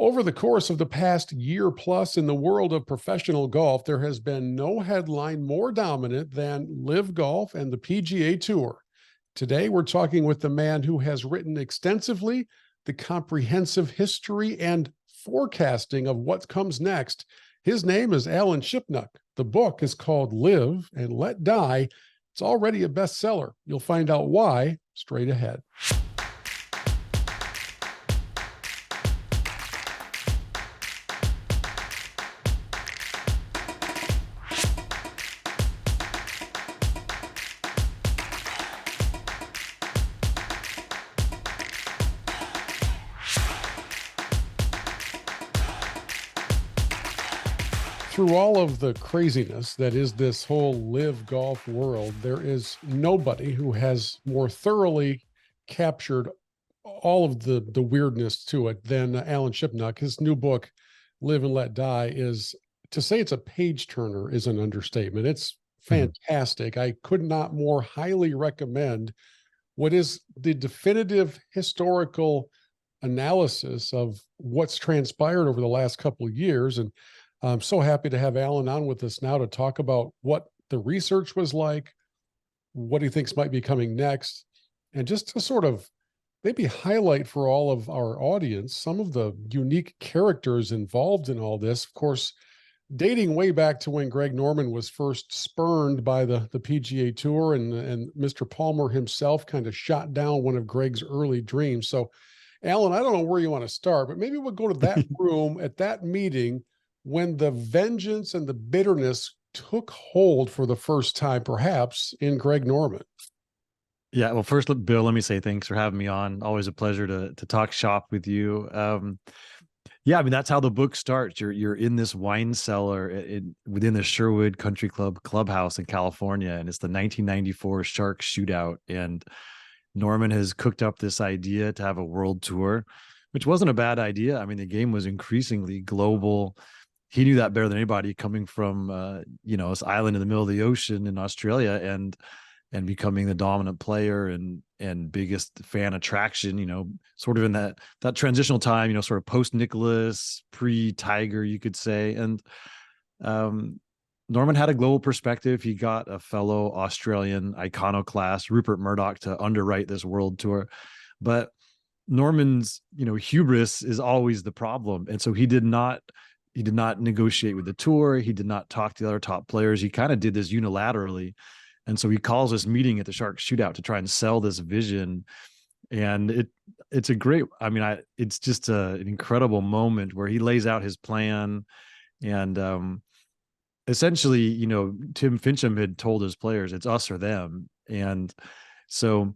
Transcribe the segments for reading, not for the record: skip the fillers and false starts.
Over the course of the past year plus in the world of professional golf, there has been no headline more dominant than LIV Golf and the PGA Tour. Today, we're talking with the man who has written extensively the comprehensive history and forecasting of what comes next. His name is Alan Shipnuck. The book is called LIV And Let Die. It's already a bestseller. You'll find out why straight ahead. Through all of the craziness that is this whole LIV golf world, there is nobody who has more thoroughly captured all of the weirdness to it than Alan Shipnuck. His new book, LIV and Let Die, is, to say it's a page turner is an understatement. It's fantastic. I could not more highly recommend what is the definitive historical analysis of what's transpired over the last couple of years. And I'm so happy to have Alan on with us now to talk about what the research was like, what he thinks might be coming next, and just to sort of maybe highlight for all of our audience some of the unique characters involved in all this. Of course, dating way back to when Greg Norman was first spurned by the PGA Tour, and Mr. Palmer himself kind of shot down one of Greg's early dreams. So, Alan, I don't know where you want to start, but maybe we'll go to that room at that meeting when the vengeance and the bitterness took hold for the first time, perhaps, in Greg Norman. Yeah, well, first, Bill, let me say thanks for having me on. Always a pleasure to talk shop with you. Yeah, I mean, that's how the book starts. You're in this wine cellar within the Sherwood Country Club clubhouse in California, and it's the 1994 Shark Shootout. And Norman has cooked up this idea to have a world tour, which wasn't a bad idea. I mean, the game was increasingly global. He knew that better than anybody, coming from this island in the middle of the ocean in Australia and becoming the dominant player and biggest fan attraction, sort of in that transitional time, sort of post Nicholas, pre Tiger, you could say. And Norman had a global perspective. He got a fellow Australian iconoclast, Rupert Murdoch, to underwrite this world tour. But Norman's, hubris is always the problem. And so he did not negotiate with the tour. He did not talk to the other top players. He kind of did this unilaterally. And so he calls this meeting at the Shark Shootout to try and sell this vision. And it's a great, it's just an incredible moment where he lays out his plan. And essentially, Tim Finchem had told his players, it's us or them. And so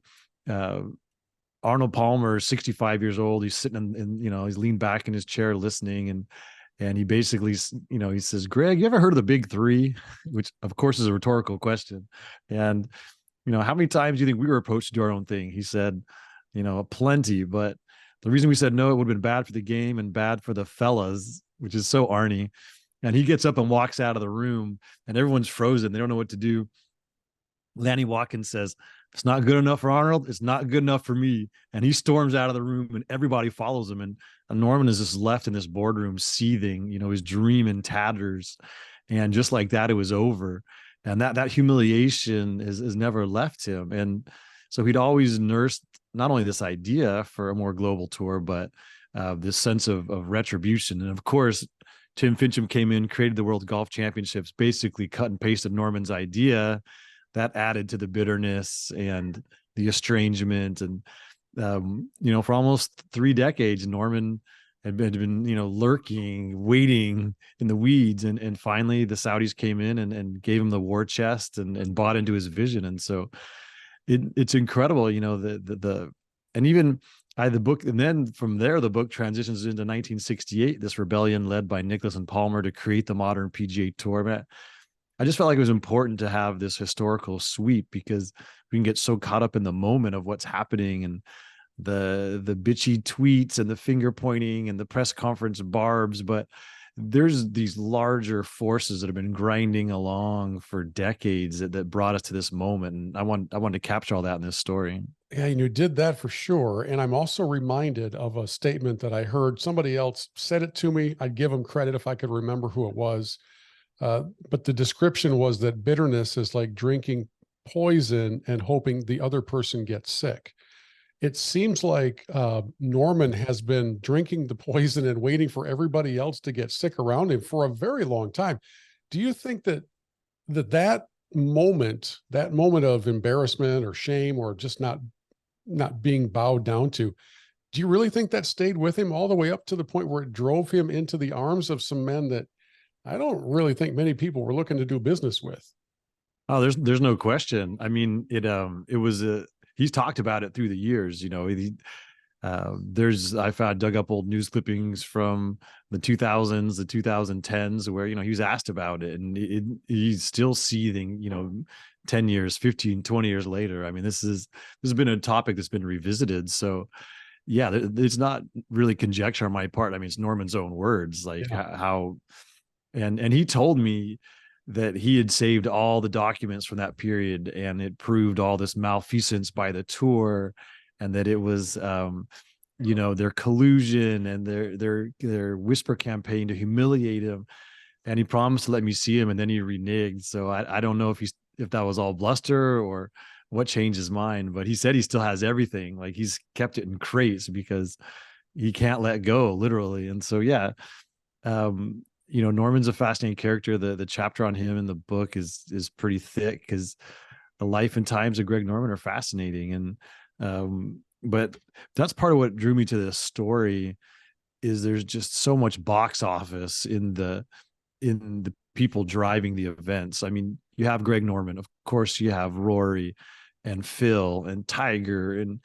Arnold Palmer, 65 years old, he's sitting he's leaned back in his chair listening, and he basically, he says, Greg, you ever heard of the big three? Which, of course, is a rhetorical question. And, how many times do you think we were approached to do our own thing? He said, plenty. But the reason we said no, it would have been bad for the game and bad for the fellas, which is so Arnie. And he gets up and walks out of the room, and everyone's frozen. They don't know what to do. Lanny Watkins says, it's not good enough for Arnold. It's not good enough for me. And he storms out of the room, and everybody follows him. And Norman is just left in this boardroom seething, his dream in tatters. And just like that, it was over. And that humiliation has never left him. And so he'd always nursed not only this idea for a more global tour, but this sense of retribution. And of course, Tim Finchem came in, created the World Golf Championships, basically cut and pasted Norman's idea. That added to the bitterness and the estrangement. And, for almost 3 decades, Norman had been, lurking, waiting in the weeds. And finally the Saudis came in and gave him the war chest and bought into his vision. And so it's incredible, and even the book, and then from there, the book transitions into 1968, this rebellion led by Nicklaus and Palmer to create the modern PGA Tour. I just felt like it was important to have this historical sweep, because we can get so caught up in the moment of what's happening and the bitchy tweets and the finger pointing and the press conference barbs. But there's these larger forces that have been grinding along for decades that brought us to this moment. And I wanted to capture all that in this story. Yeah, and you did that for sure. And I'm also reminded of a statement that I heard somebody else said it to me. I'd give them credit if I could remember who it was. But the description was that bitterness is like drinking poison and hoping the other person gets sick. It seems like Norman has been drinking the poison and waiting for everybody else to get sick around him for a very long time. Do you think that that moment of embarrassment or shame or just not being bowed down to, do you really think that stayed with him all the way up to the point where it drove him into the arms of some men that I don't really think many people were looking to do business with? Oh, there's no question. I mean, it was a he's talked about it through the years. I found dug up old news clippings from the 2000s, the 2010s, where he was asked about it, and he's still seething. 10 years, 15, 20 years later. I mean, this has been a topic that's been revisited. So yeah, it's not really conjecture on my part. I mean, it's Norman's own words, like Yeah. how, and he told me that he had saved all the documents from that period, and it proved all this malfeasance by the tour, and that it was their collusion and their whisper campaign to humiliate him. And he promised to let me see him, and then he reneged. So I don't know if that was all bluster or what changed his mind, but he said he still has everything. Like, he's kept it in crates because he can't let go, literally. And so yeah, Norman's a fascinating character. The chapter on him in the book is pretty thick because the life and times of Greg Norman are fascinating. And but that's part of what drew me to this story, is there's just so much box office in the people driving the events. I mean, you have Greg Norman, of course, you have Rory and Phil and Tiger and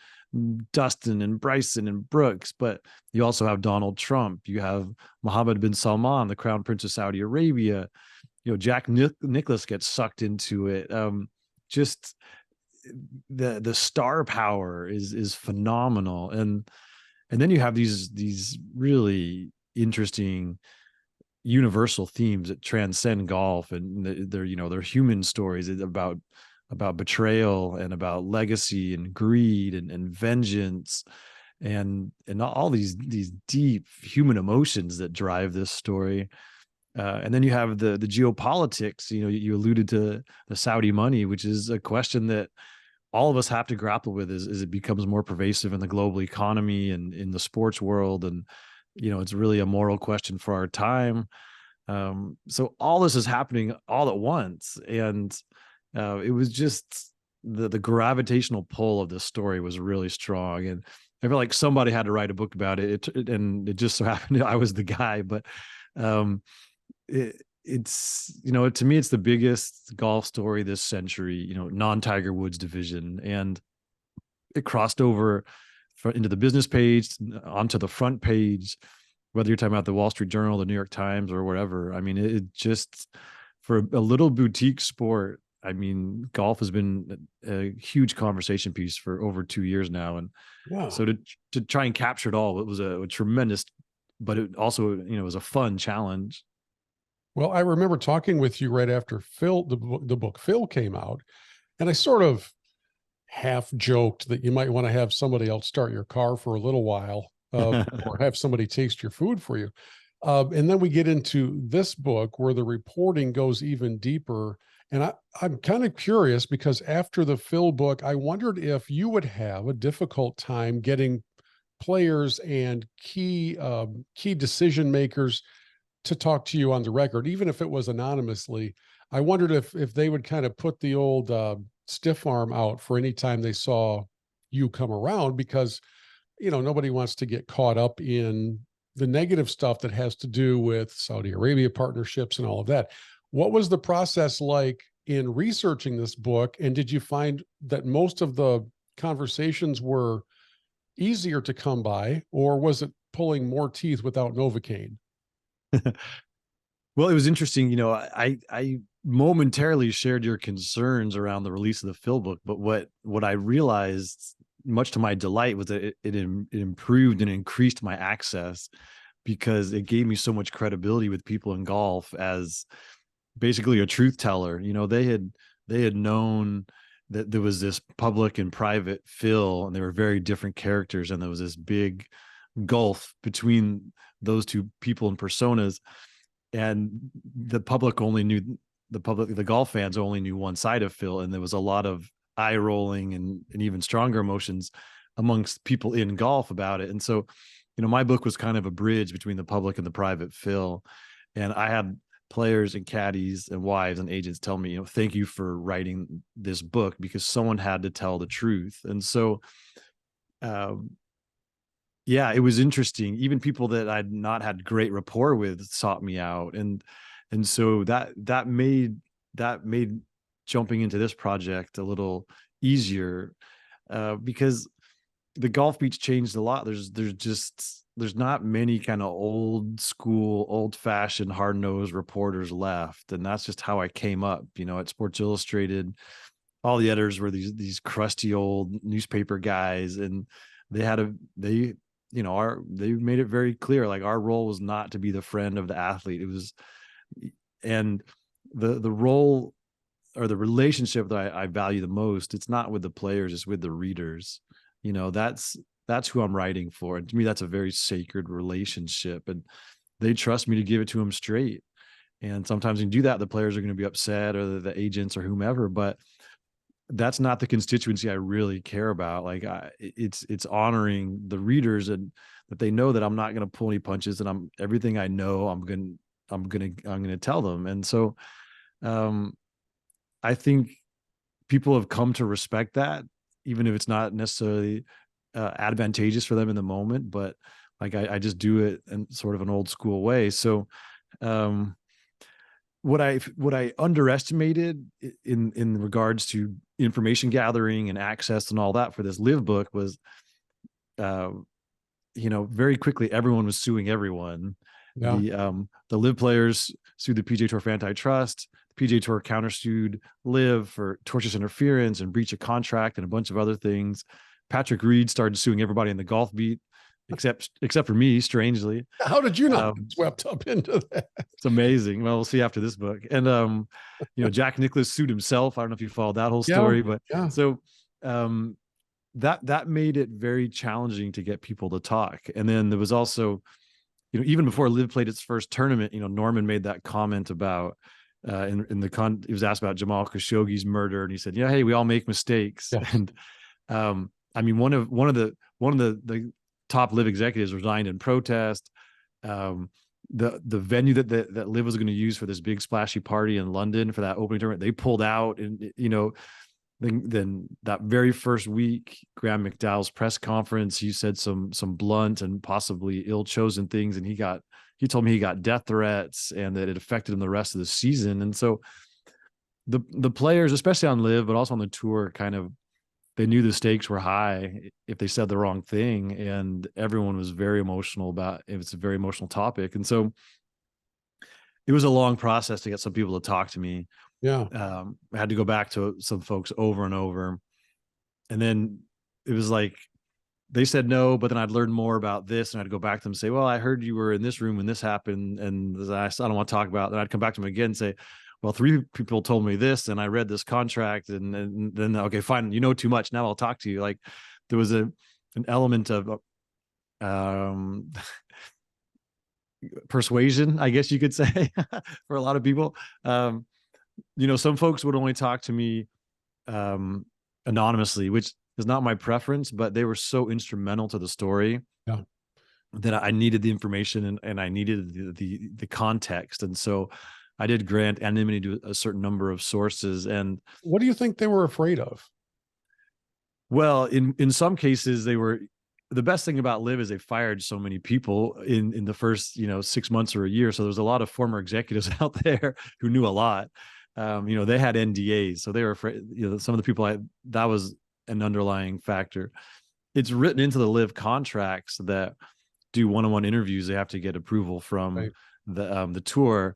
Dustin and Bryson and Brooks, but you also have Donald Trump. You have Mohammed bin Salman, the Crown Prince of Saudi Arabia. Jack Nicklaus gets sucked into it. Just the star power is phenomenal, and then you have these really interesting universal themes that transcend golf, and they're human stories about betrayal and about legacy and greed and vengeance and all these deep human emotions that drive this story. And then you have the geopolitics. You alluded to the Saudi money, which is a question that all of us have to grapple with as it becomes more pervasive in the global economy and in the sports world. And it's really a moral question for our time. So all this is happening all at once, and it was just the gravitational pull of this story was really strong, and I feel like somebody had to write a book about it. And it just so happened I was the guy. But it's to me, it's the biggest golf story this century. Non-Tiger Woods division, and it crossed over into the business page, onto the front page, whether you're talking about the Wall Street Journal, the New York Times, or whatever. I mean, it just, for a little boutique sport, I mean, golf has been a huge conversation piece for over 2 years now. And Yeah. so to try and capture it all, it was a tremendous, but it also, was a fun challenge. Well, I remember talking with you right after the book Phil came out, and I sort of half joked that you might want to have somebody else start your car for a little while, or have somebody taste your food for you. And then we get into this book where the reporting goes even deeper. And I'm kind of curious because after the Phil book, I wondered if you would have a difficult time getting players and key decision makers to talk to you on the record, even if it was anonymously. I wondered if they would kind of put the old stiff arm out for any time they saw you come around, because nobody wants to get caught up in the negative stuff that has to do with Saudi Arabia partnerships and all of that. What was the process like in researching this book? And did you find that most of the conversations were easier to come by, or was it pulling more teeth without Novocaine? Well, it was interesting. I momentarily shared your concerns around the release of the Phil book, but what I realized, much to my delight, was that it improved and increased my access because it gave me so much credibility with people in golf as basically a truth teller. They had known that there was this public and private Phil, and they were very different characters, and there was this big gulf between those two people and personas. And the public only knew the golf fans only knew one side of Phil, and there was a lot of eye rolling and even stronger emotions amongst people in golf about it. And so, my book was kind of a bridge between the public and the private Phil. And I had players and caddies and wives and agents tell me, thank you for writing this book, because someone had to tell the truth. And so, yeah, it was interesting. Even people that I'd not had great rapport with sought me out. And so that made jumping into this project a little easier, because the Golf Beach changed a lot. There's not many kind of old school, old fashioned, hard nosed reporters left. And that's just how I came up, at Sports Illustrated. All the editors were these crusty old newspaper guys, and they made it very clear, like, our role was not to be the friend of the athlete. It was, and the role or the relationship that I value the most, it's not with the players, it's with the readers. That's who I'm writing for. And to me, that's a very sacred relationship. And they trust me to give it to them straight. And sometimes when you do that, the players are going to be upset, or the agents or whomever, but that's not the constituency I really care about. Like, it's honoring the readers, and that they know that I'm not going to pull any punches, and everything I know, I'm going to tell them. And so, I think people have come to respect that, even if it's not necessarily advantageous for them in the moment, but like, I just do it in sort of an old school way. So, what I underestimated in regards to information gathering and access and all that for this LIV book was, very quickly everyone was suing everyone. Yeah. The LIV players sued the PGA Tour for antitrust. The PGA Tour countersued LIV for tortious interference and breach of contract and a bunch of other things. Patrick Reed started suing everybody in the golf beat, except for me, strangely. How did you not get swept up into that? It's amazing. Well, we'll see after this book. And Jack Nicklaus sued himself. I don't know if you followed that whole story, but so that made it very challenging to get people to talk. And then there was also, even before LIV played its first tournament, Norman made that comment about he was asked about Jamal Khashoggi's murder, and he said, hey, we all make mistakes. Yes. And I mean, one of the top LIV executives resigned in protest. The venue that LIV was going to use for this big splashy party in London for that opening tournament, they pulled out. And then that very first week, Graham McDowell's press conference, he said some blunt and possibly ill-chosen things, and he told me he got death threats, and that it affected him the rest of the season. And so the players, especially on LIV, but also on the tour, kind of, they knew the stakes were high if they said the wrong thing, and everyone was very emotional about it. It's a very emotional topic. And so it was a long process to get some people to talk to me. Yeah. I had to go back to some folks over and over. And then it was like, they said no, but then I'd learn more about this, and I'd go back to them and say, well, I heard you were in this room when this happened, and I don't want to talk about it. Then I'd come back to them again and say, well, 3 people told me this, and I read this contract, and then, okay, fine, you know too much. Now I'll talk to you. Like, there was an element of persuasion, I guess you could say, for a lot of people. Some folks would only talk to me anonymously, which is not my preference, but they were so instrumental to the story that I needed the information, and I needed the context. And so I did grant anonymity to a certain number of sources. And what do you think they were afraid of? Well, in some cases, the best thing about LIV is they fired so many people in the first 6 months or a year. So there's a lot of former executives out there who knew a lot. They had NDAs, so they were afraid. Some of the people that was an underlying factor. It's written into the LIV contracts that do one-on-one interviews, they have to get approval from the tour.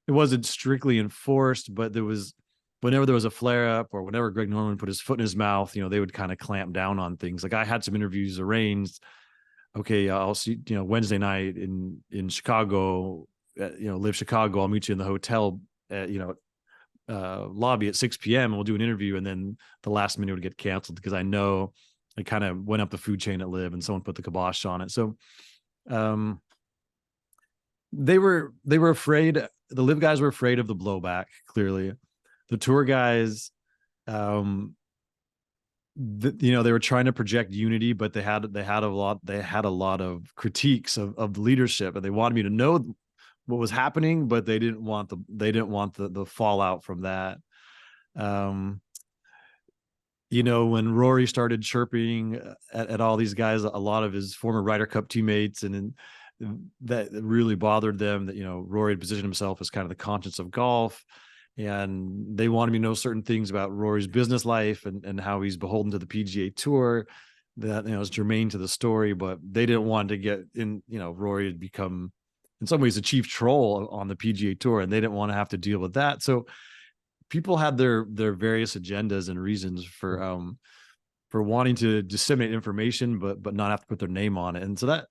It wasn't strictly enforced, but whenever there was a flare up, or whenever Greg Norman put his foot in his mouth, they would kind of clamp down on things. Like, I had some interviews arranged okay, I'll see, Wednesday night in Chicago, Live Chicago. I'll meet you in the hotel at, lobby at 6 p.m. and we'll do an interview. And then the last minute would get canceled because I know it kind of went up the food chain at Live and someone put the kibosh on it. So um, they were afraid. The Live guys were afraid of the blowback. Clearly, the tour guys, they were trying to project unity, but they had a lot of critiques of the leadership, and they wanted me to know what was happening, but they didn't want the fallout from that. When Rory started chirping at all these guys, a lot of his former Ryder Cup teammates, and that really bothered them that, Rory had positioned himself as kind of the conscience of golf, and they wanted me to know certain things about Rory's business life and how he's beholden to the PGA Tour that, is germane to the story, but they didn't want to get in, Rory had become in some ways a chief troll on the PGA Tour, and they didn't want to have to deal with that. So people had their various agendas and reasons for wanting to disseminate information, but not have to put their name on it. And so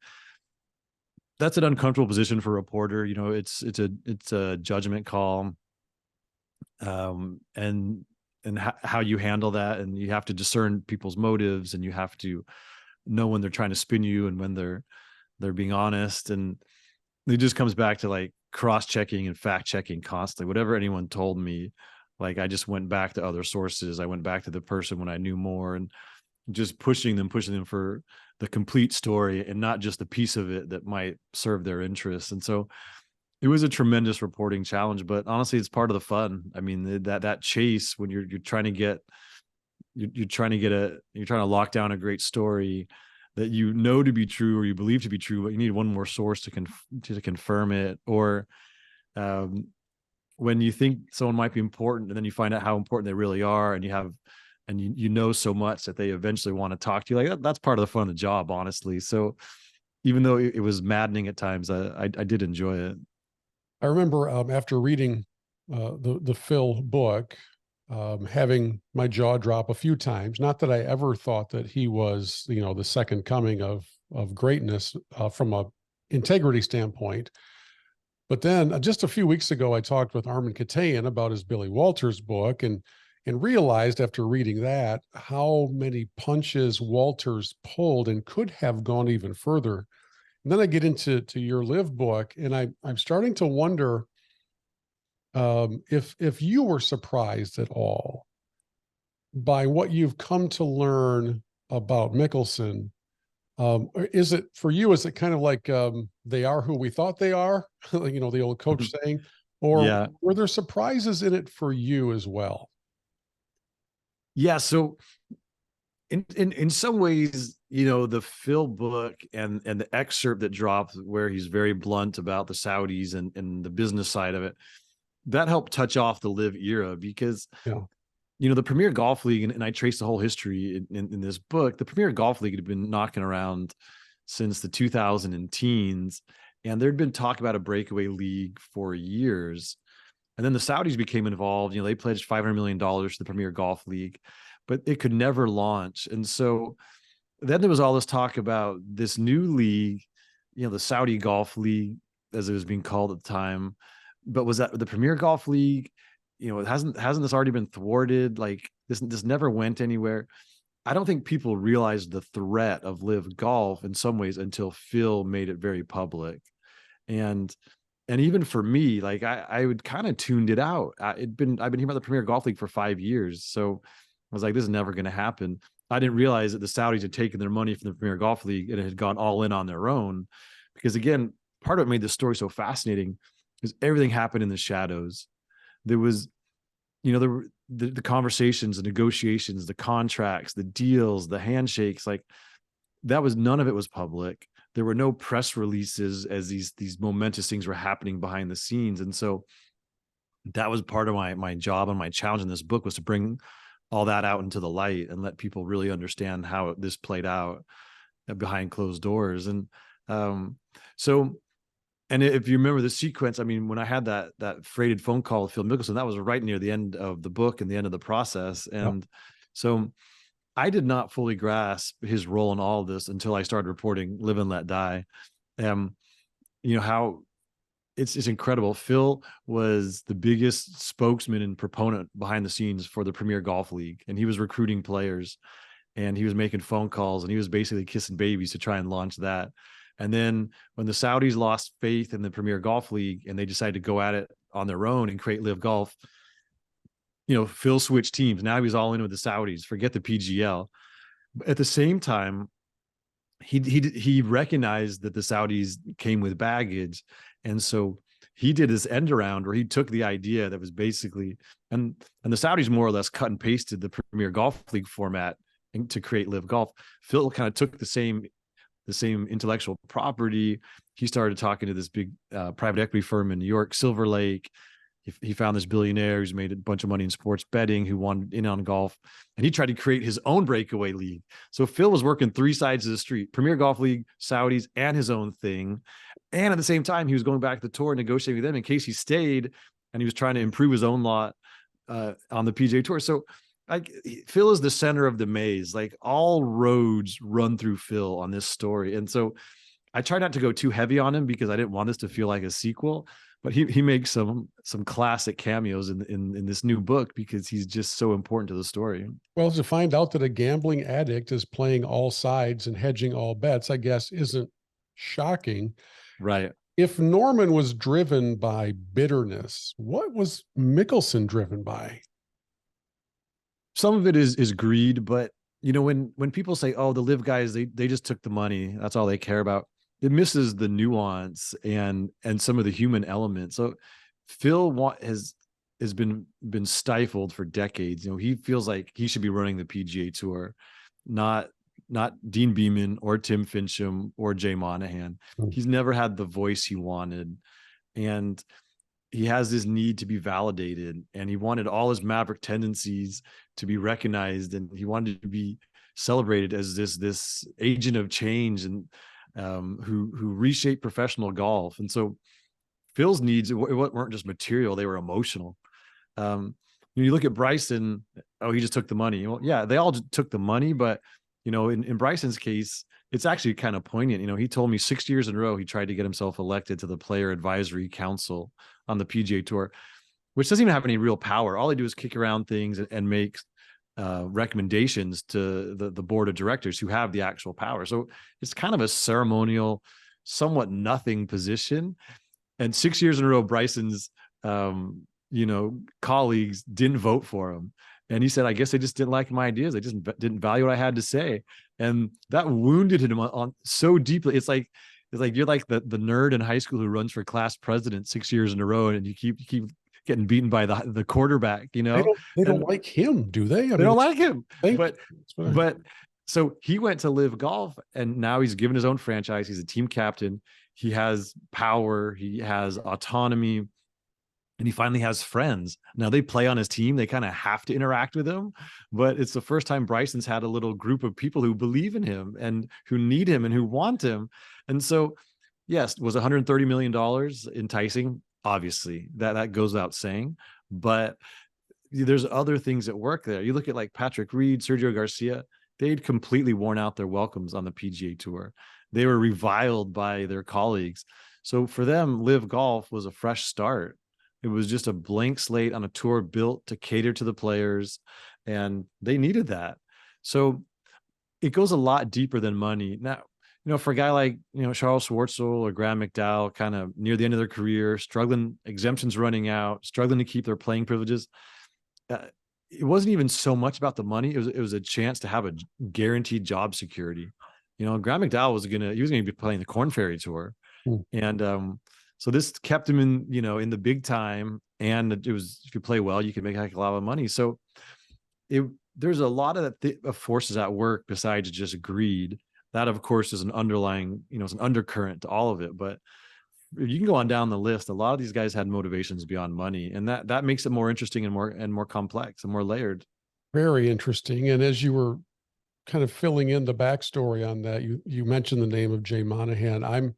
that's an uncomfortable position for a reporter. It's a judgment call, and how you handle that, and you have to discern people's motives, and you have to know when they're trying to spin you and when they're being honest. And it just comes back to like cross-checking and fact-checking constantly. Whatever anyone told me, like, I just went back to other sources. I went back to the person when I knew more, and just pushing them for the complete story and not just a piece of it that might serve their interests. And so it was a tremendous reporting challenge, but honestly, it's part of the fun. I mean, that chase when you're trying to lock down a great story that to be true or you believe to be true, but you need one more source to confirm it. Or when you think someone might be important and then you find out how important they really are, and you know so much that they eventually want to talk to you, like that's part of the fun of the job, honestly. So even though it was maddening at times, I did enjoy it. I remember after reading the Phil book, having my jaw drop a few times. Not that I ever thought that he was, the second coming of greatness from a integrity standpoint. But then just a few weeks ago, I talked with Armin Katayan about his Billy Walters book, and realized after reading that how many punches Walters pulled and could have gone even further. And then I get into your LIV book, and I'm starting to wonder if you were surprised at all by what you've come to learn about Mickelson. Or is it for you? Is it kind of like they are who we thought they are, the old coach saying, or Yeah. were there surprises in it for you as well? Yeah. So in some ways, the Phil book and the excerpt that dropped where he's very blunt about the Saudis and the business side of it, that helped touch off the LIV era, because Yeah. the Premier Golf League, and I traced the whole history in this book. The Premier Golf League had been knocking around since the 2000 teens, and there'd been talk about a breakaway league for years. And then the Saudis became involved. They pledged $500 million to the Premier Golf League, but it could never launch. And so then there was all this talk about this new league, the Saudi Golf League, as it was being called at the time. But was that the Premier Golf League? Hasn't this already been thwarted? Like this never went anywhere. I don't think people realized the threat of LIV Golf in some ways until Phil made it very public. And even for me, like I would kind of tuned it out. I've been hearing about the Premier Golf League for 5 years. So I was like, this is never going to happen. I didn't realize that the Saudis had taken their money from the Premier Golf League and it had gone all in on their own. Because again, part of what made this story so fascinating is everything happened in the shadows. There was, the conversations, the negotiations, the contracts, the deals, the handshakes, like none of it was public. There were no press releases as these momentous things were happening behind the scenes. And so that was part of my job and my challenge in this book, was to bring all that out into the light and let people really understand how this played out behind closed doors. And and if you remember the sequence, I mean, when I had that freighted phone call with Phil Mickelson, that was right near the end of the book and the end of the process. And so I did not fully grasp his role in all of this until I started reporting Live and Let Die. You know how it's incredible. Phil was the biggest spokesman and proponent behind the scenes for the Premier Golf League, and he was recruiting players, and he was making phone calls, and he was basically kissing babies to try and launch that. And then when the Saudis lost faith in the Premier Golf League and they decided to go at it on their own and create LIV Golf, you know, Phil switched teams. Now he's all in with the Saudis. Forget the PGL. But at the same time, he recognized that the Saudis came with baggage, and so he did this end around where he took the idea that was basically, and the Saudis more or less cut and pasted the Premier Golf League format to create LIV Golf. Phil kind of took the same intellectual property. He started talking to this big private equity firm in New York, Silver Lake. He found this billionaire who's made a bunch of money in sports betting who wanted in on golf, and he tried to create his own breakaway league. So Phil was working three sides of the street: Premier Golf League, Saudis, and his own thing. And at the same time, he was going back to the tour, negotiating with them in case he stayed, and he was trying to improve his own lot on the PGA Tour. So like, Phil is the center of the maze. Like, all roads run through Phil on this story. And so I try not to go too heavy on him because I didn't want this to feel like a sequel. But he makes some classic cameos in this new book because he's just so important to the story. Well, to find out that a gambling addict is playing all sides and hedging all bets, I guess, isn't shocking. Right. If Norman was driven by bitterness, what was Mickelson driven by? Some of it is greed, but you know, when people say, "Oh, the LIV guys, they just took the money, that's all they care about," it misses the nuance and some of the human elements. So Phil has been stifled for decades. You know, he feels like he should be running the PGA Tour, not Dean Beeman or Tim Fincham or Jay Monahan. He's never had the voice he wanted, and he has this need to be validated, and he wanted all his maverick tendencies to be recognized, and he wanted to be celebrated as this agent of change and who reshaped professional golf. And so Phil's needs weren't just material, they were emotional. When you look at Bryson, oh, he just took the money. Well, yeah, they all took the money, but you know, in Bryson's case, it's actually kind of poignant. You know, he told me 6 years in a row he tried to get himself elected to the Player Advisory Council on the PGA Tour, which doesn't even have any real power. All they do is kick around things and make recommendations to the board of directors who have the actual power. So it's kind of a ceremonial, somewhat nothing position. And 6 years in a row, Bryson's you know, colleagues didn't vote for him. And he said, I guess they just didn't like my ideas. They just didn't value what I had to say. And that wounded him on so deeply. It's like you're like the nerd in high school who runs for class president 6 years in a row, and you keep getting beaten by the quarterback, you know. They don't like him, do they? They don't like him. But so he went to LIV Golf, and now he's given his own franchise. He's a team captain. He has power. He has autonomy. And he finally has friends. Now they play on his team. They kind of have to interact with him, but it's the first time Bryson's had a little group of people who believe in him and who need him and who want him. And so, yes, was $130 million enticing? Obviously, that goes without saying, but there's other things at work there. You look at like Patrick Reed, Sergio Garcia, they'd completely worn out their welcomes on the PGA Tour. They were reviled by their colleagues. So for them, LIV Golf was a fresh start. It was just a blank slate on a tour built to cater to the players, and they needed that. So it goes a lot deeper than money. Now, you know, for a guy like, you know, Charles Schwartzel or Graham McDowell, kind of near the end of their career, struggling, exemptions running out, struggling to keep their playing privileges, it wasn't even so much about the money. It was a chance to have a guaranteed job security. You know, Graham McDowell was gonna be playing the Korn Ferry Tour, and so this kept him in, you know, in the big time, and it was, if you play well, you can make a heck of a lot of money. So there's a lot of forces at work besides just greed. That, of course, is an underlying, you know, it's an undercurrent to all of it. But you can go on down the list. A lot of these guys had motivations beyond money, and that makes it more interesting and more complex and more layered. Very interesting. And as you were kind of filling in the backstory on that, you mentioned the name of Jay Monahan. I'm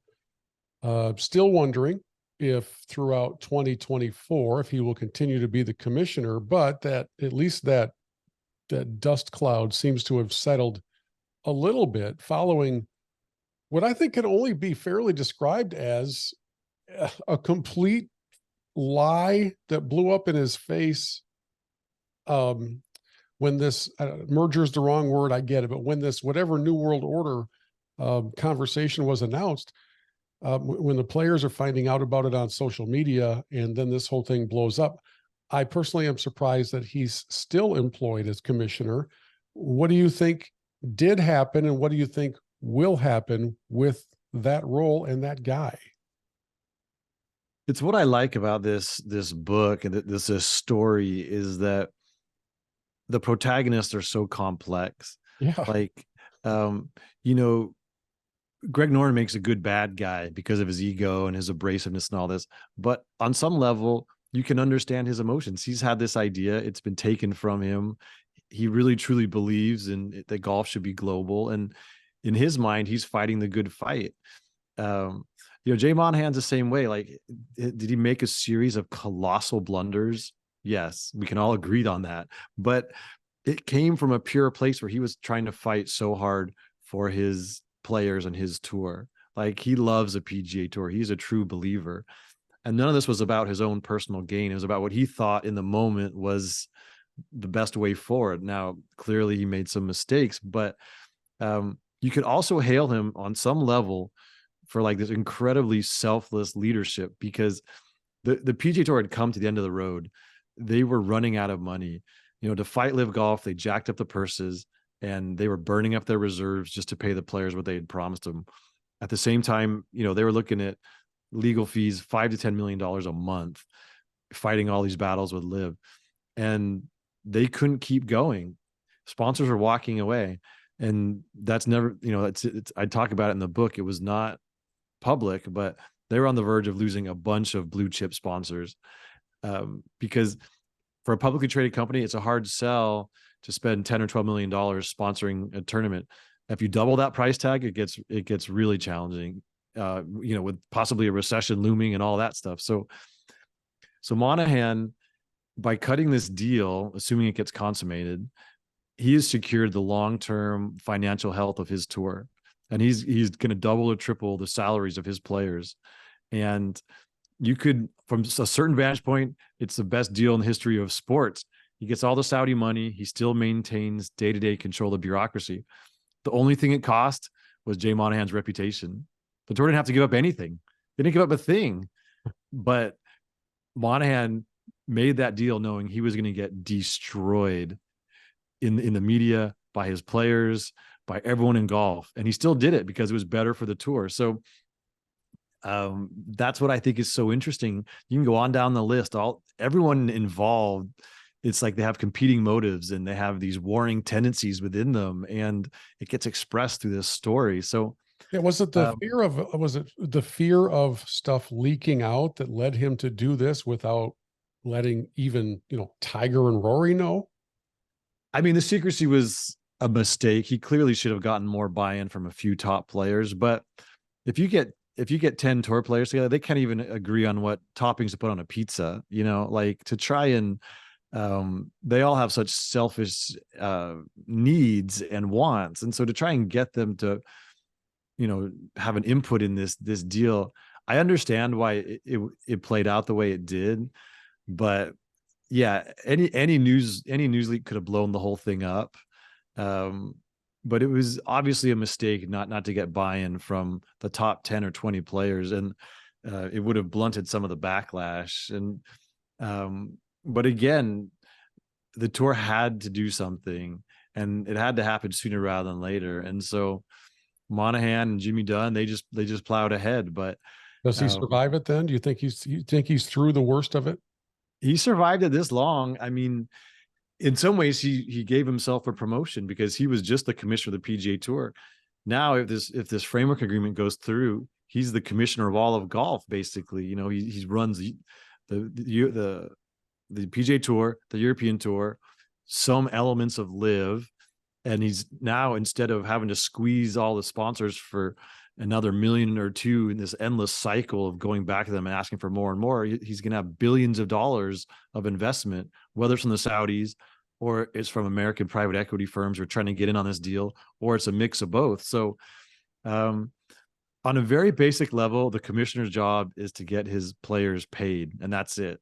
still wondering if throughout 2024, if he will continue to be the commissioner, but that at least that that dust cloud seems to have settled a little bit following what I think can only be fairly described as a complete lie that blew up in his face. When this merger is the wrong word, I get it, but when this whatever New World Order conversation was announced, when the players are finding out about it on social media, and then this whole thing blows up, I personally am surprised that he's still employed as commissioner. What do you think did happen, and what do you think will happen with that role and that guy? It's what I like about this book and this story is that the protagonists are so complex. Yeah. Like, you know, Greg Norman makes a good bad guy because of his ego and his abrasiveness and all this. But on some level, you can understand his emotions. He's had this idea, it's been taken from him. He really truly believes in that golf should be global. And in his mind, he's fighting the good fight. Jay Monahan's the same way. Like, did he make a series of colossal blunders? Yes, we can all agree on that. But it came from a pure place where he was trying to fight so hard for his players and his tour. Like, he loves a PGA Tour. He's a true believer. And none of this was about his own personal gain. It was about what he thought in the moment was the best way forward. Now, clearly he made some mistakes, but you could also hail him on some level for like this incredibly selfless leadership, because the PGA Tour had come to the end of the road. They were running out of money. To fight LIV Golf, they jacked up the purses and they were burning up their reserves just to pay the players what they had promised them. At the same time, they were looking at legal fees, $5 to $10 million a month, fighting all these battles with LIV, and they couldn't keep going. Sponsors were walking away, and that's never, I talk about it in the book. It was not public, but they were on the verge of losing a bunch of blue chip sponsors, because for a publicly traded company, it's a hard sell to spend $10 or $12 million sponsoring a tournament. If you double that price tag, it gets really challenging, with possibly a recession looming and all that stuff. So Monahan, by cutting this deal, assuming it gets consummated, he has secured the long-term financial health of his tour. And he's going to double or triple the salaries of his players. And you could, from a certain vantage point, it's the best deal in the history of sports. He gets all the Saudi money. He still maintains day-to-day control of bureaucracy. The only thing it cost was Jay Monahan's reputation. The tour didn't have to give up anything. They didn't give up a thing. But Monahan made that deal knowing he was going to get destroyed in the media, by his players, by everyone in golf. And he still did it because it was better for the tour. So that's what I think is so interesting. You can go on down the list, everyone involved. It's like they have competing motives and they have these warring tendencies within them, and it gets expressed through this story. So yeah, was it the fear of stuff leaking out that led him to do this without letting even, Tiger and Rory know? I mean, the secrecy was a mistake. He clearly should have gotten more buy-in from a few top players. But if you get 10 tour players together, they can't even agree on what toppings to put on a pizza, like to try and they all have such selfish needs and wants. And so to try and get them to, have an input in this deal, I understand why it played out the way it did. But yeah, any news leak could have blown the whole thing up. But it was obviously a mistake not to get buy-in from the top 10 or 20 players, and it would have blunted some of the backlash. And but again, the tour had to do something, and it had to happen sooner rather than later. And so Monahan and Jimmy Dunn, they just plowed ahead. But does he survive it then? Do you think he's through the worst of it? He survived it this long. I mean, in some ways, he gave himself a promotion, because he was just the commissioner of the PGA Tour. Now, if this framework agreement goes through, he's the commissioner of all of golf. Basically, he runs the PGA Tour, the European Tour, some elements of LIV, and he's now, instead of having to squeeze all the sponsors for another million or two in this endless cycle of going back to them and asking for more and more, he's going to have billions of dollars of investment, whether it's from the Saudis or it's from American private equity firms who are trying to get in on this deal, or it's a mix of both. So on a very basic level, the commissioner's job is to get his players paid, and that's it.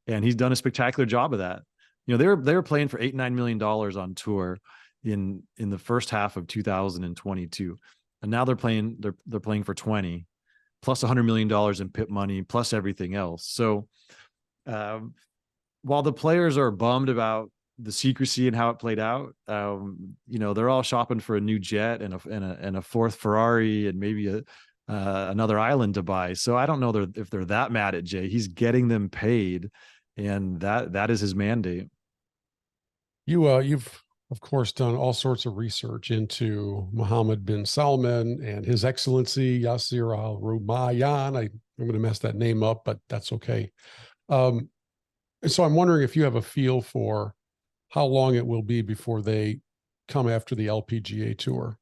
And he's done a spectacular job of that. You know, they were playing for $8-9 million on tour in the first half of 2022, and now they're playing for 20 plus $100 million in PIP money plus everything else. So while the players are bummed about the secrecy and how it played out, you know, they're all shopping for a new jet and a fourth Ferrari and maybe another island to buy. So I don't know if they're that mad at Jay. He's getting them paid, and that is his mandate. You've of course done all sorts of research into Mohammed bin Salman and His Excellency Yasser Al Rumayyan. I'm going to mess that name up, but that's okay. And so I'm wondering if you have a feel for how long it will be before they come after the LPGA Tour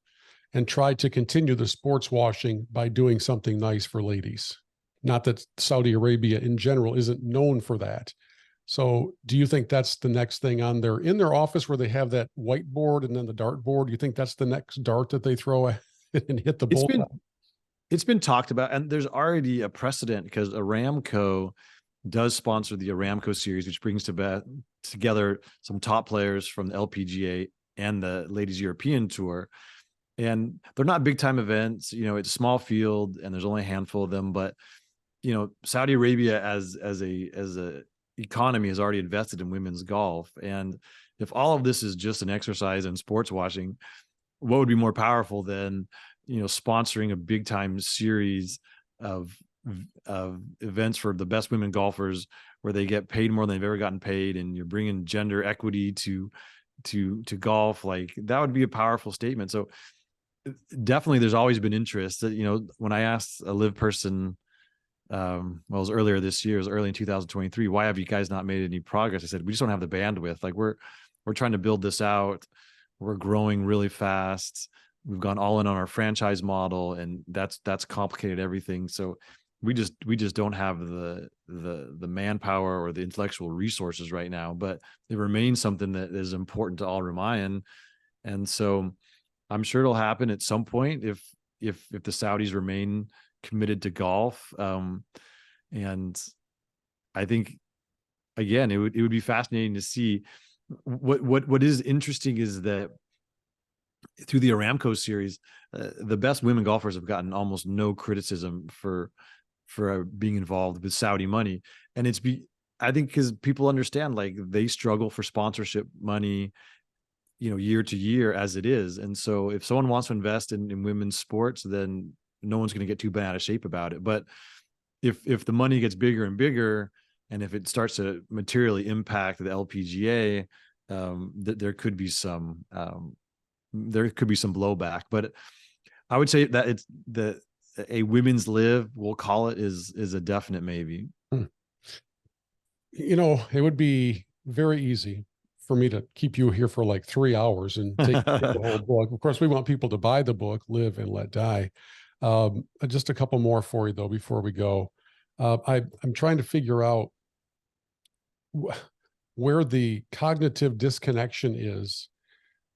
and try to continue the sports washing by doing something nice for ladies. Not that Saudi Arabia in general isn't known for that. So do you think that's the next thing on in their office where they have that whiteboard and then the dartboard? Do you think that's the next dart that they throw and hit the bullseye? It's been talked about, and there's already a precedent because Aramco does sponsor the Aramco series, which brings together some top players from the LPGA and the Ladies European Tour. And they're not big time events, you know, it's a small field and there's only a handful of them, but you know, Saudi Arabia as a economy has already invested in women's golf. And if all of this is just an exercise in sports washing, what would be more powerful than, you know, sponsoring a big time series of events for the best women golfers where they get paid more than they've ever gotten paid, and you're bringing gender equity to golf? Like, that would be a powerful statement. So definitely there's always been interest. You know, when I asked a LIV person, well, it was earlier this year, it was early in 2023, why have you guys not made any progress? I said, we just don't have the bandwidth. Like, we're trying to build this out. We're growing really fast. We've gone all in on our franchise model, and that's complicated everything. So we just don't have the manpower or the intellectual resources right now, but it remains something that is important to Al Rumayyan. And so I'm sure it'll happen at some point if the Saudis remain committed to golf. And I think, again, it would be fascinating to see. What is interesting is that through the Aramco series, the best women golfers have gotten almost no criticism for being involved with Saudi money. And I think because people understand, like, they struggle for sponsorship money, you know, year to year as it is. And so if someone wants to invest in women's sports, then no one's going to get too bent out of shape about it. But if the money gets bigger and bigger, and if it starts to materially impact the LPGA, there could be some blowback. But I would say that it's a women's LIV, we'll call it, is a definite maybe. You know, it would be very easy for me to keep you here for like 3 hours and take the whole book. Of course, we want people to buy the book, Live and Let Die. Just a couple more for you though before we go. I'm trying to figure out where the cognitive disconnection is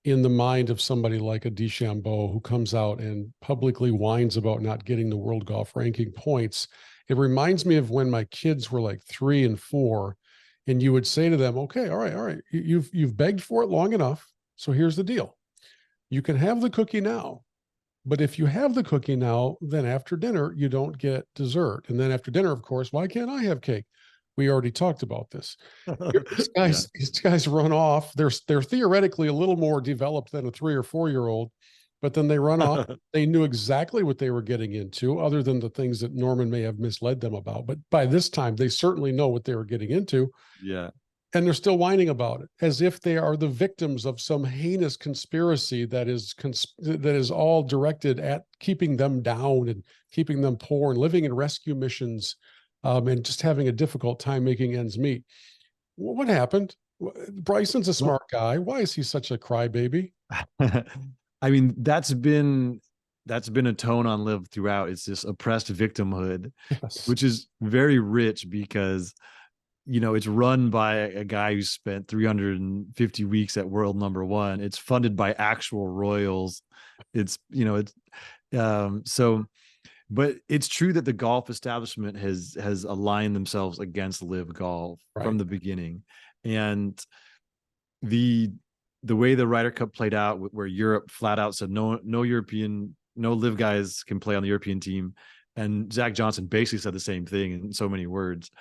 in the mind of somebody like a DeChambeau, who comes out and publicly whines about not getting the world golf ranking points. It reminds me of when my kids were like 3 and 4, and you would say to them, okay, all right, you've begged for it long enough. So here's the deal. You can have the cookie now, but if you have the cookie now, then after dinner, you don't get dessert. And then after dinner, of course, why can't I have cake? We already talked about this. These guys run off. They're theoretically a little more developed than a 3 or 4-year-old, but then they run off. They knew exactly what they were getting into, other than the things that Norman may have misled them about. But by this time, they certainly know what they were getting into. Yeah. And they're still whining about it, as if they are the victims of some heinous conspiracy that is all directed at keeping them down and keeping them poor and living in rescue missions, and just having a difficult time making ends meet. What happened? Bryson's a smart guy. Why is he such a crybaby? I mean, that's been a tone on LIV throughout. It's this oppressed victimhood, Yes. which is very rich because, it's run by a guy who spent 350 weeks at world number one. It's funded by actual royals. It's, so, but it's true that the golf establishment has aligned themselves against LIV Golf from Right. the beginning. And the way the Ryder Cup played out, where Europe flat out said no LIV guys can play on the European team, and Zach Johnson basically said the same thing in so many words.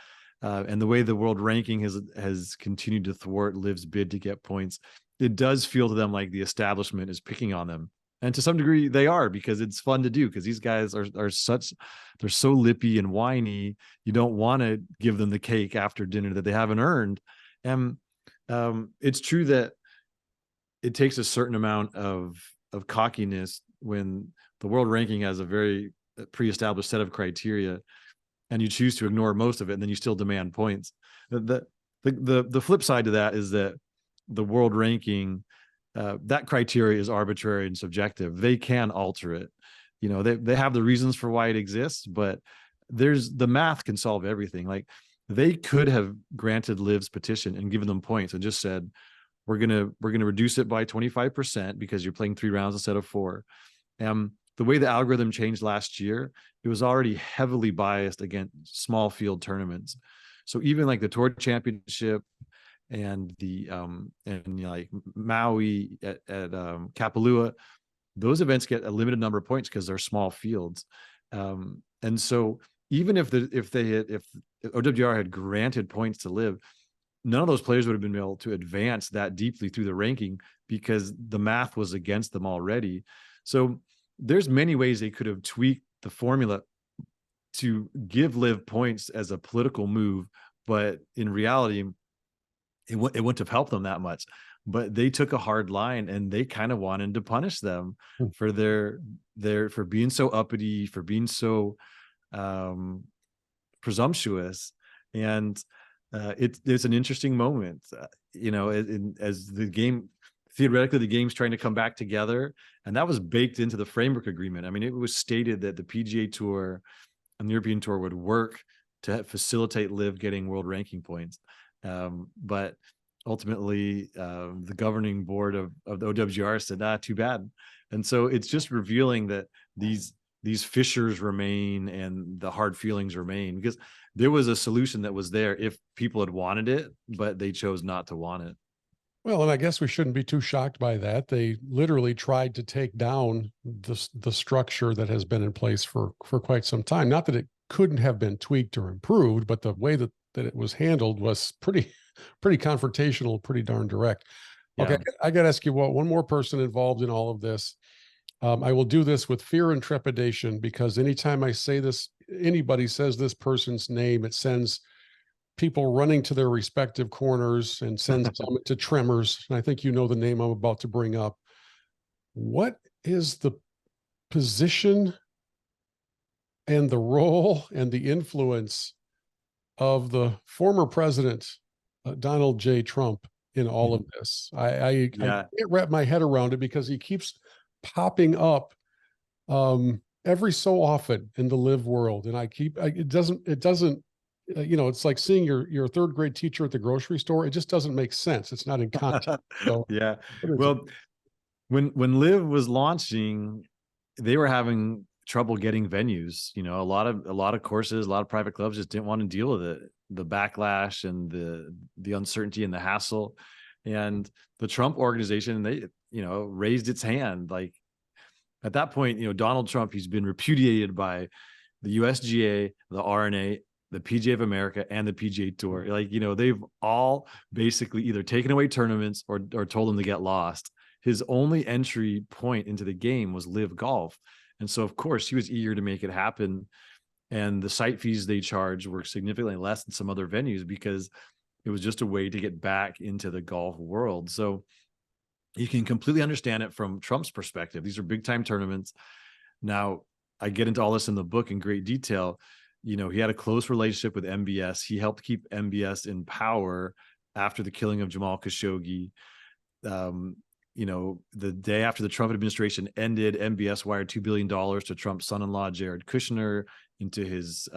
And the way the world ranking has continued to thwart LIV's bid to get points, it does feel to them like the establishment is picking on them. And to some degree they are, because it's fun to do, because these guys they're so lippy and whiny. You don't want to give them the cake after dinner that they haven't earned. And it's true that it takes a certain amount of cockiness when the world ranking has a very pre-established set of criteria, and you choose to ignore most of it, and then you still demand points. The flip side to that is that the world ranking, that criteria is arbitrary and subjective. They can alter it. They have the reasons for why it exists, but the math can solve everything. Like, they could have granted LIV's petition and given them points and just said, we're gonna reduce it by 25% because you're playing 3 rounds instead of 4. The way the algorithm changed last year, it was already heavily biased against small field tournaments. So even like the Tour Championship and like Maui at Kapalua, those events get a limited number of points because they're small fields. And so even if OWR had granted points to LIV, none of those players would have been able to advance that deeply through the ranking because the math was against them already. So there's many ways they could have tweaked the formula to give LIV points as a political move, but in reality, it wouldn't have helped them that much. But they took a hard line, and they kind of wanted to punish them for for being so uppity, for being so presumptuous. And it's an interesting moment, as the game, theoretically, the game's trying to come back together, and that was baked into the framework agreement. I mean, it was stated that the PGA Tour and the European Tour would work to facilitate LIV getting world ranking points. But ultimately, the governing board of the OWGR said, too bad. And so it's just revealing that these fissures remain and the hard feelings remain, because there was a solution that was there if people had wanted it, but they chose not to want it. Well, and I guess we shouldn't be too shocked by that. They literally tried to take down the structure that has been in place for quite some time. Not that it couldn't have been tweaked or improved, but the way that it was handled was pretty confrontational, pretty darn direct. Okay, Yeah. I got to ask you, one more person involved in all of this. I will do this with fear and trepidation, because anytime I say this, anybody says this person's name, it sends people running to their respective corners and sends some to tremors. And I think you know the name I'm about to bring up. What is the position and the role and the influence of the former president, Donald J. Trump, in all of this? I can't wrap my head around it, because he keeps popping up every so often in the LIV world, and it doesn't it's like seeing your third grade teacher at the grocery store. It just doesn't make sense. It's not in context. So yeah. Well, when LIV was launching, they were having trouble getting venues. A lot of courses, a lot of private clubs just didn't want to deal with it, the backlash and the uncertainty and the hassle. And the Trump organization, they raised its hand. Like, at that point, Donald Trump, he's been repudiated by the USGA, the RNA, the PGA of America, and the PGA Tour. Like, they've all basically either taken away tournaments or told him to get lost. His only entry point into the game was LIV Golf. And so, of course, he was eager to make it happen. And the site fees they charged were significantly less than some other venues, because it was just a way to get back into the golf world. So you can completely understand it from Trump's perspective. These are big time tournaments. Now, I get into all this in the book in great detail. He had a close relationship with MBS. He helped keep MBS in power after the killing of Jamal Khashoggi. The day after the Trump administration ended, MBS wired $2 billion to Trump's son-in-law, Jared Kushner, into his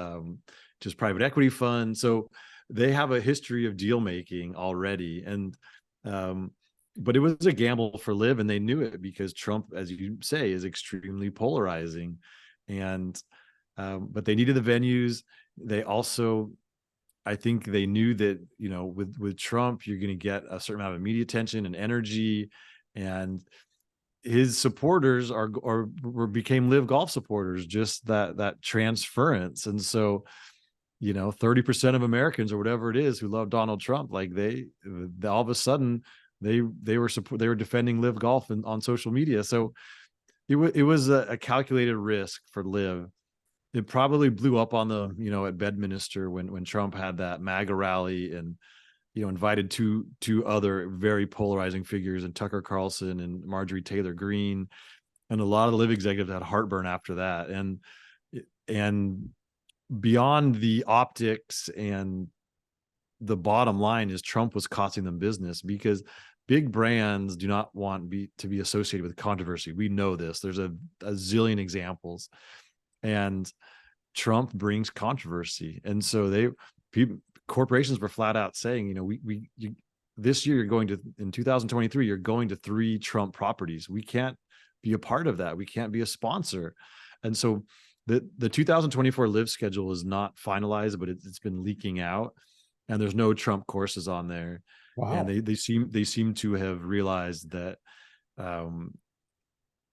private equity fund. So they have a history of deal making already. And but it was a gamble for LIV, and they knew it because Trump, as you say, is extremely polarizing. And but they needed the venues. They also, I think they knew that, you know, with Trump, you're going to get a certain amount of media attention and energy, and his supporters became LIV Golf supporters, just that transference. And so, you know, 30% of Americans or whatever it is who love Donald Trump, like they all of a sudden they were defending LIV Golf on social media. So it was a calculated risk for LIV. It probably blew up on the, you know, at Bedminster when Trump had that MAGA rally and, you know, invited two other very polarizing figures, and Tucker Carlson and Marjorie Taylor Greene, and a lot of the LIV executives had heartburn after that. And beyond the optics, and the bottom line is Trump was costing them business, because big brands do not want to be associated with controversy. We know this. There's a zillion examples, and Trump brings controversy. And so corporations were flat out saying, you know, this year in 2023, you're going to 3 Trump properties. We can't be a part of that. We can't be a sponsor. And so the 2024 LIV schedule is not finalized, but it's been leaking out, and there's no Trump courses on there. Wow. And they seem to have realized that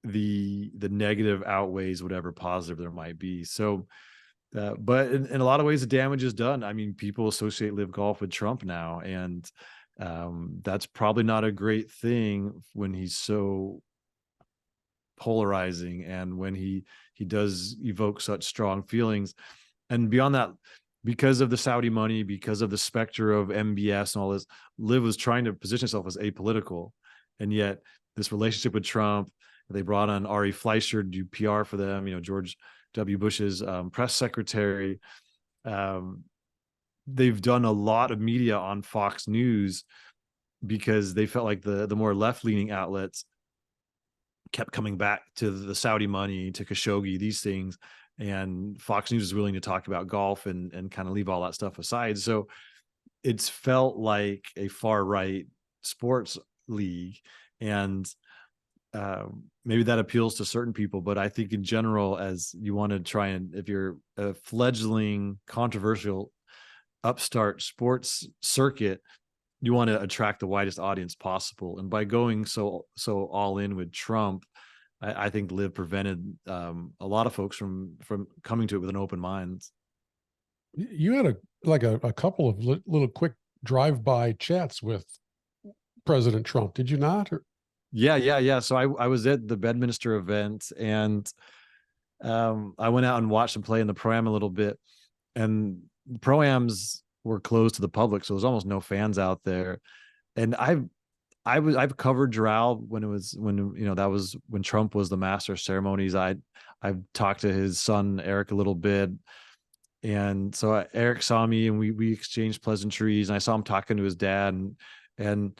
the negative outweighs whatever positive there might be. So but in a lot of ways, the damage is done. I mean, people associate LIV Golf with Trump now, and that's probably not a great thing when he's so polarizing, and when he does evoke such strong feelings. And beyond that, because of the Saudi money, because of the specter of MBS and all this, LIV was trying to position itself as apolitical. And yet this relationship with Trump, they brought on Ari Fleischer to do PR for them, you know, George W. Bush's press secretary. They've done a lot of media on Fox News because they felt like the more left-leaning outlets kept coming back to the Saudi money, to Khashoggi, these things. And Fox News is willing to talk about golf and kind of leave all that stuff aside. So it's felt like a far right sports league. And maybe that appeals to certain people, but I think in general, as you want to try and, if you're a fledgling controversial upstart sports circuit, you want to attract the widest audience possible. And by going so all in with Trump, I think LIV prevented a lot of folks from coming to it with an open mind. You had a couple of little quick drive-by chats with President Trump, did you not? Yeah. So I was at the Bedminster event, and I went out and watched him play in the Pro-Am a little bit, and the Pro-Ams were closed to the public, so there's almost no fans out there. And I've covered Doral that was when Trump was the master of ceremonies. I've talked to his son Eric a little bit, and so Eric saw me, and we exchanged pleasantries, and I saw him talking to his dad, and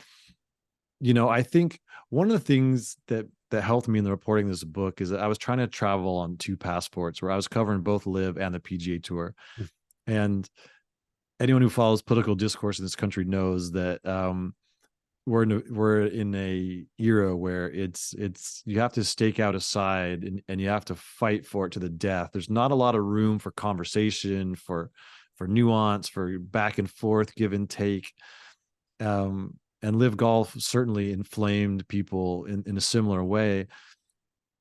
you know, I think one of the things that helped me in the reporting of this book is that I was trying to travel on 2 passports, where I was covering both LIV and the PGA Tour. And anyone who follows political discourse in this country knows that we're in a era where it's you have to stake out a side, and you have to fight for it to the death. There's not a lot of room for conversation, for nuance, for back and forth, give and take. And LIV Golf certainly inflamed people in a similar way.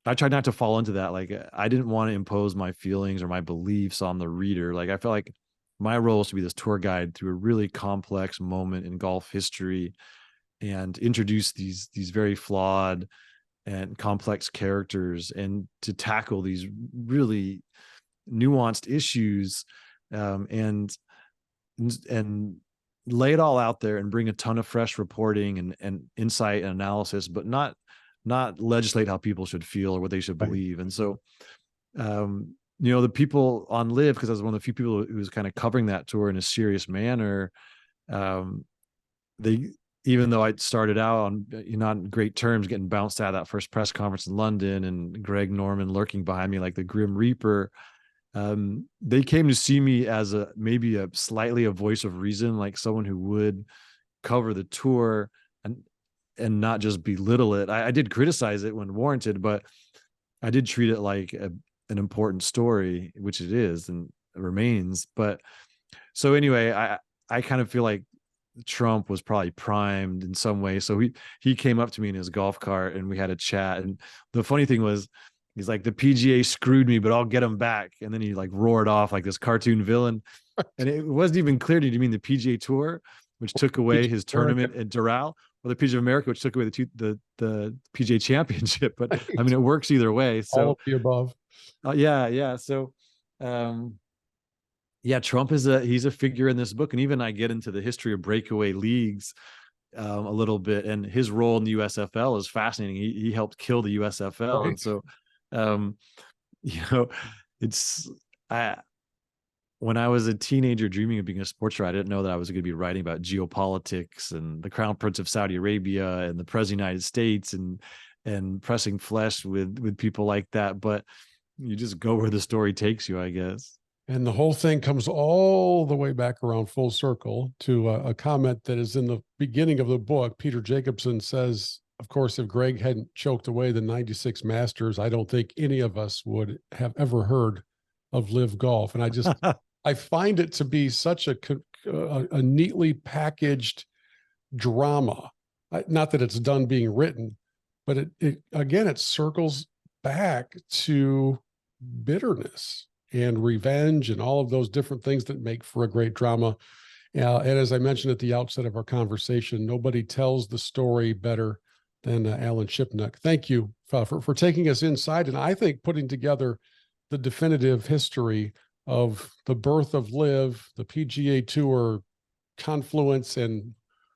I tried not to fall into that. Like, I didn't want to impose my feelings or my beliefs on the reader. Like, I felt like my role was to be this tour guide through a really complex moment in golf history, and introduce these very flawed and complex characters, and to tackle these really nuanced issues, and lay it all out there, and bring a ton of fresh reporting and insight and analysis, but not legislate how people should feel or what they should believe. And so, you know, the people on LIV, because I was one of the few people who was kind of covering that tour in a serious manner, even though I started out on not great terms, getting bounced out of that first press conference in London, and Greg Norman lurking behind me like the Grim Reaper, they came to see me as a maybe a slightly a voice of reason, like someone who would cover the tour and not just belittle it. I did criticize it when warranted, but I did treat it like an important story, which it is and it remains. But so anyway, I kind of feel like Trump was probably primed in some way. So he came up to me in his golf cart and we had a chat. And the funny thing was, he's like, the PGA screwed me, but I'll get him back. And then he like roared off like this cartoon villain. And it wasn't even clear. Did you mean the PGA Tour, which took away his tournament at Doral, or the PGA of America, which took away the PGA Championship? But I mean, it works either way. All So of the above. yeah. So yeah, Trump is he's a figure in this book, and even I get into the history of breakaway leagues a little bit, and his role in the USFL is fascinating. He helped kill the USFL, Right. and so um, you know, it's I when I was a teenager dreaming of being a sports writer, I didn't know that I was going to be writing about geopolitics and the Crown Prince of Saudi Arabia and the President of the United States and pressing flesh with people like that. But you just go where the story takes you, I guess. And the whole thing comes all the way back around full circle to a comment that is in the beginning of the book. Peter Jacobson says, of course, if Greg hadn't choked away the 96 Masters, I don't think any of us would have ever heard of LIV Golf. And I find it to be such a neatly packaged drama. Not that it's done being written, but it again, it circles back to bitterness and revenge and all of those different things that make for a great drama. And as I mentioned at the outset of our conversation, nobody tells the story better than Alan Shipnuck. Thank you for taking us inside and I think putting together the definitive history of the birth of LIV, the PGA Tour confluence, and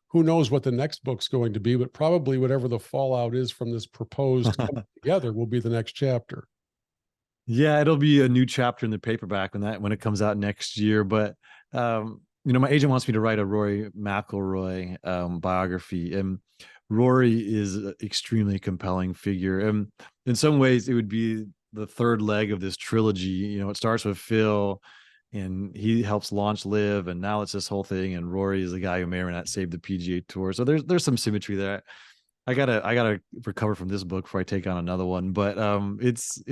who knows what the next book's going to be, but probably whatever the fallout is from this proposed coming together will be the next chapter. Yeah, it'll be a new chapter in the paperback when it comes out next year. But my agent wants me to write a Rory McIlroy biography, and Rory is an extremely compelling figure. And in some ways, it would be the third leg of this trilogy. It starts with Phil, and he helps launch LIV, and now it's this whole thing. And Rory is the guy who may or may not save the PGA Tour. So there's some symmetry there. I gotta recover from this book before I take on another one. But it's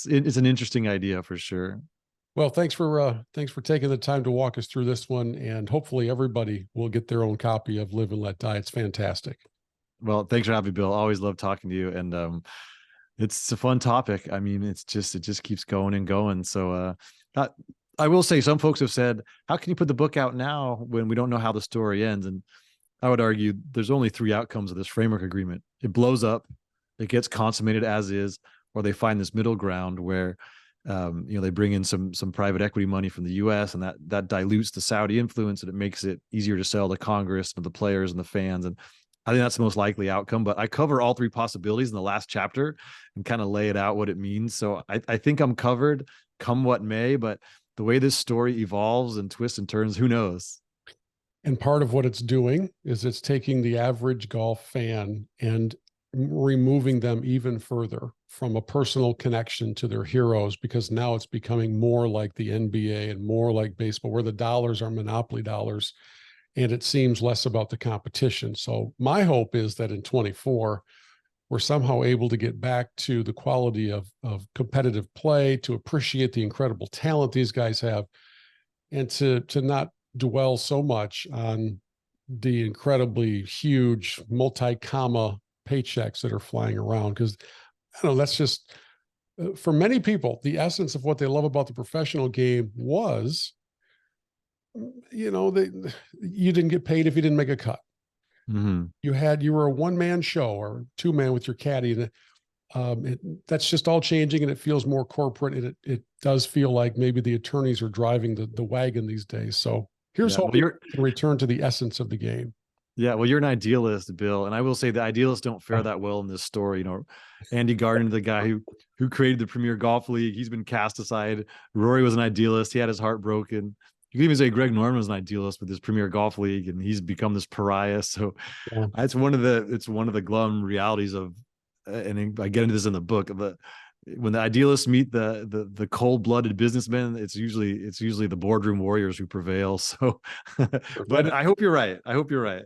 an interesting idea for sure. Well, thanks for taking the time to walk us through this one, and hopefully everybody will get their own copy of LIV and Let Die. It's fantastic. Well, thanks for having me, Bill. Always love talking to you, and it's a fun topic. I mean, it just keeps going and going. So I will say, some folks have said, "How can you put the book out now when we don't know how the story ends?" And I would argue there's only three outcomes of this framework agreement. It blows up, it gets consummated as is, or they find this middle ground where they bring in some private equity money from the US, and that dilutes the Saudi influence, and it makes it easier to sell to Congress and the players and the fans. And I think that's the most likely outcome. But I cover all three possibilities in the last chapter and kind of lay it out what it means. So I think I'm covered, come what may. But the way this story evolves and twists and turns, who knows? And part of what it's doing is it's taking the average golf fan and removing them even further from a personal connection to their heroes, because now it's becoming more like the NBA and more like baseball, where the dollars are monopoly dollars and it seems less about the competition. So my hope is that in 24, we're somehow able to get back to the quality of competitive play, to appreciate the incredible talent these guys have, and to not dwell so much on the incredibly huge multi-comma paychecks that are flying around. Because I don't know, that's just for many people, the essence of what they love about the professional game was, you didn't get paid if you didn't make a cut. Mm-hmm. You were a one-man show or two-man with your caddy, and that's just all changing, and it feels more corporate, and it does feel like maybe the attorneys are driving the wagon these days. So here's Yeah, well, hoping we can return to the essence of the game. Yeah, well, you're an idealist, Bill, and I will say the idealists don't fare that well in this story. Andy Gardner, the guy who created the Premier Golf League, he's been cast aside. Rory was an idealist; he had his heart broken. You can even say Greg Norman was an idealist with his Premier Golf League, and he's become this pariah. So Yeah. it's one of the glum realities of, and I get into this in the book, when the idealists meet the cold-blooded businessmen, it's usually the boardroom warriors who prevail. So, but And I hope you're right. I hope you're right.